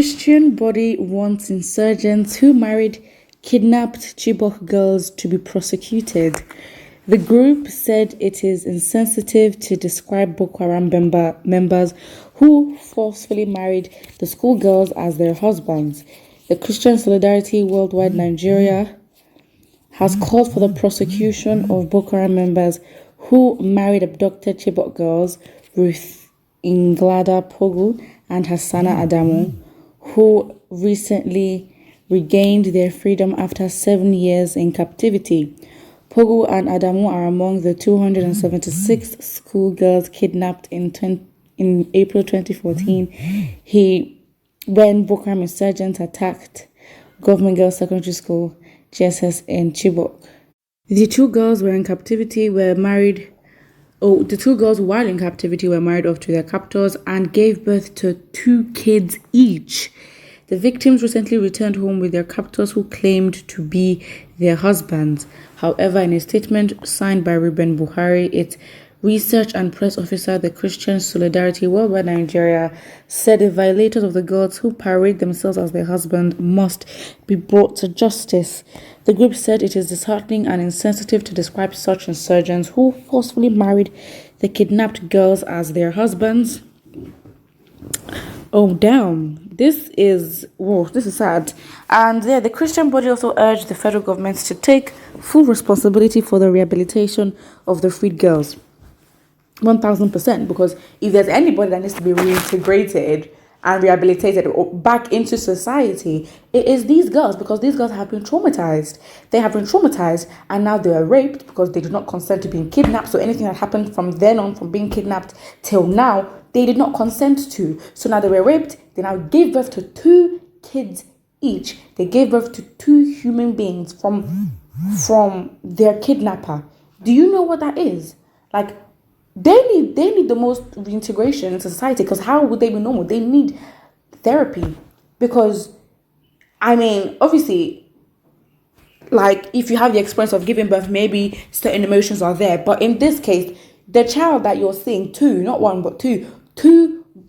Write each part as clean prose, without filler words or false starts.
Christian body wants insurgents who married kidnapped Chibok girls to be prosecuted. The group said it is insensitive to describe Boko Haram members who forcefully married the schoolgirls as their husbands. The Christian Solidarity Worldwide Nigeria has called for the prosecution of Boko Haram members who married abducted Chibok girls, Ruth Inglada Pogu and Hassana Adamu, who recently regained their freedom after 7 years in captivity. Pogu and Adamu are among the 276 schoolgirls kidnapped in April 2014 when Boko Haram insurgents attacked Government Girls Secondary School, GSS, in Chibok. The two girls while in captivity were married off to their captors and gave birth to 2 kids each. The victims recently returned home with their captors who claimed to be their husbands. However, in a statement signed by Ruben Buhari, its research and press officer, the Christian Solidarity Worldwide Nigeria, said the violators of the girls who parade themselves as their husband must be brought to justice. The group said it is disheartening and insensitive to describe such insurgents who forcefully married the kidnapped girls as their husbands. Oh, damn. This is sad. And the Christian body also urged the federal government to take full responsibility for the rehabilitation of the freed girls. 1000%, because if there's anybody that needs to be reintegrated and rehabilitated or back into society, it is these girls, because these girls have been traumatized. They have been traumatized and now they are raped because they did not consent to being kidnapped. So anything that happened from then on, from being kidnapped till now, they did not consent to. So now they were raped. They now gave birth to 2 kids each. They gave birth to 2 human beings from their kidnapper. Do you know what that is? Like, they need the most reintegration into society, because how would they be normal? They need therapy, because, I mean, obviously, like, if you have the experience of giving birth, maybe certain emotions are there. But in this case, the child that you're seeing, 2, not 1, but 2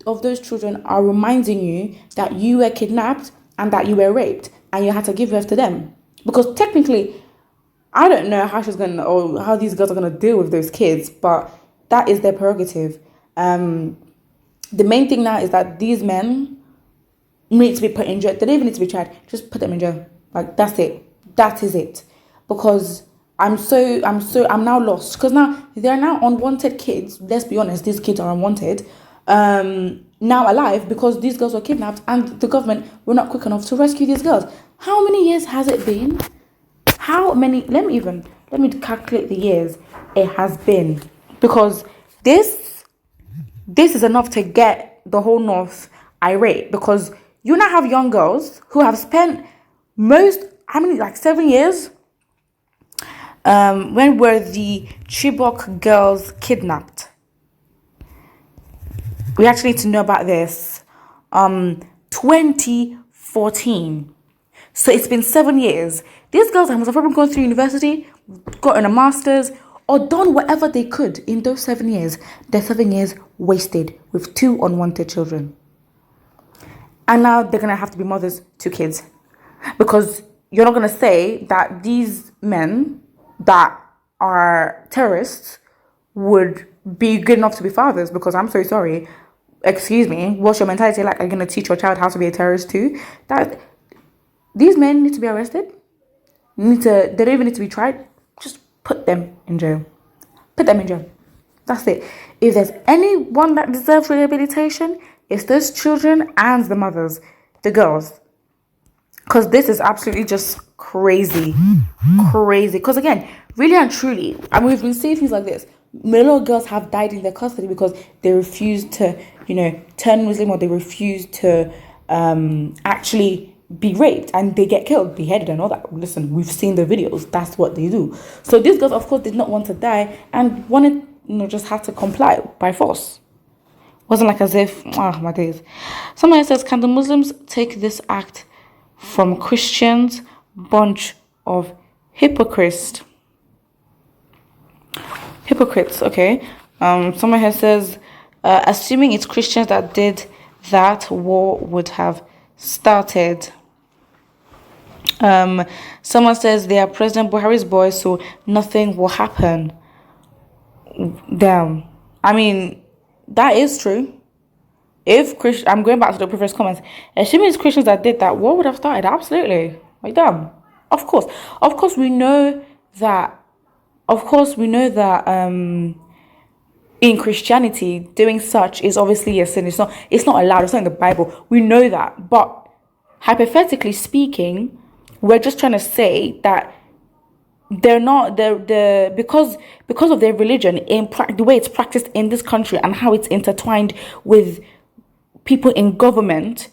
of those children are reminding you that you were kidnapped and that you were raped and you had to give birth to them. Because technically, I don't know how how these girls are going to deal with those kids, but that is their prerogative. The main thing now is that these men need to be put in jail. They don't even need to be tried. Just put them in jail. Like, that's it. That is it. Because I'm now lost. Because now they're now unwanted kids. Let's be honest, these kids are unwanted. Now alive because these girls were kidnapped and the government were not quick enough to rescue these girls. How many years has it been? How many? Let me calculate the years it has been, because this is enough to get the whole North irate, because you now have young girls who have spent 7 years. When were the Chibok girls kidnapped? We actually need to know about this. 2014. So it's been 7 years. These girls must have probably gone through university, gotten a master's, or done whatever they could in those 7 years. They're 7 years wasted with 2 unwanted children. And now they're going to have to be mothers to kids. Because you're not going to say that these men that are terrorists would be good enough to be fathers, because I'm so sorry. Excuse me, what's your mentality like? Are you going to teach your child how to be a terrorist too? That these men need to be arrested. They don't even need to be tried. Just put them in jail. Put them in jail. That's it. If there's anyone that deserves rehabilitation, it's those children and the mothers, the girls. Because this is absolutely just crazy. Crazy. Because again, really and truly, and we've been seeing things like this. Little girls have died in their custody because they refused to, turn Muslim, or they refused to actually be raped, and they get killed, beheaded and all that. Listen, we've seen the videos. That's what they do. So these girls, of course, did not want to die and wanted, just had to comply by force. Wasn't like as if, my days. Someone says, can the Muslims take this act from Christians? Bunch of hypocrites. Okay. Someone here says, assuming it's Christians that did that, war would have started. Someone says they are President Buhari's boys, so nothing will happen. Damn. I mean, that is true. If I'm going back to the previous comments, assuming it's Christians that did that, what would have started? Absolutely. Like, damn. Of course we know that. In Christianity, doing such is obviously a sin. It's not allowed. It's not in the Bible. We know that. But hypothetically speaking, we're just trying to say that they're not because of their religion, the way it's practiced in this country and how it's intertwined with people in government,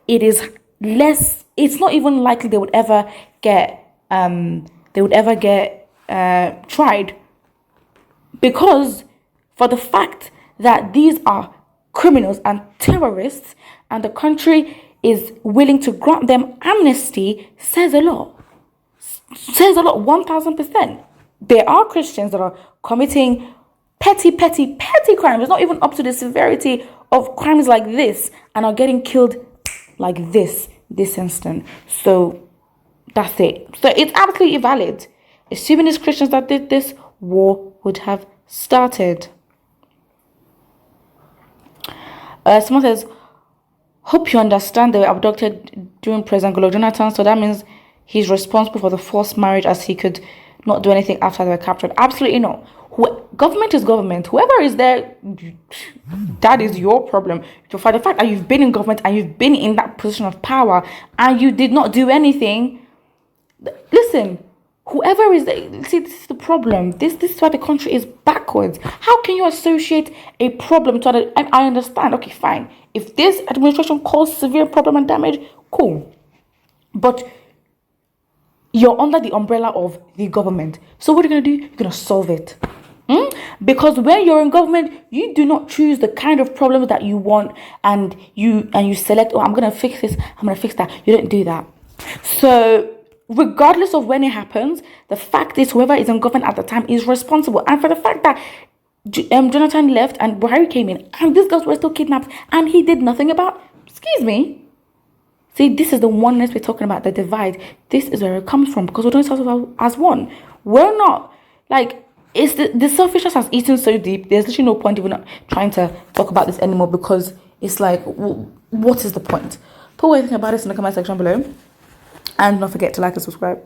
it is less. It's not even likely they would ever get tried, because for the fact that these are criminals and terrorists, and the country is willing to grant them amnesty, says a lot. 1000%. There are Christians that are committing petty crimes. It's not even up to the severity of crimes like this, and are getting killed like this instant. So that's it. So it's absolutely valid. Assuming it's Christians that did this, war would have started. Someone says, hope you understand they were abducted during President Goodluck Jonathan, so that means he's responsible for the forced marriage, as he could not do anything after they were captured. Absolutely not. Government is government. Whoever is there, that is your problem. For the fact that you've been in government and you've been in that position of power and you did not do anything, listen, whoever is there, see, this is the problem. This is why the country is backwards. How can you associate a problem to other? And I understand, okay, fine. If this administration caused severe problem and damage, cool. But you're under the umbrella of the government. So what are you going to do? You're going to solve it. Because when you're in government, you do not choose the kind of problems that you want, and you select, oh, I'm going to fix this, I'm going to fix that. You don't do that. So regardless of when it happens, the fact is whoever is in government at the time is responsible. And for the fact that Jonathan left and Buhari came in and these girls were still kidnapped and he did nothing about, excuse me. See, this is the oneness we're talking about, the divide. This is where it comes from, because we don't see ourselves as one. We're not, like, it's the selfishness has eaten so deep, there's literally no point even trying to talk about this anymore, because it's like, what is the point? Put what you think about this in the comment section below. And don't forget to like and subscribe.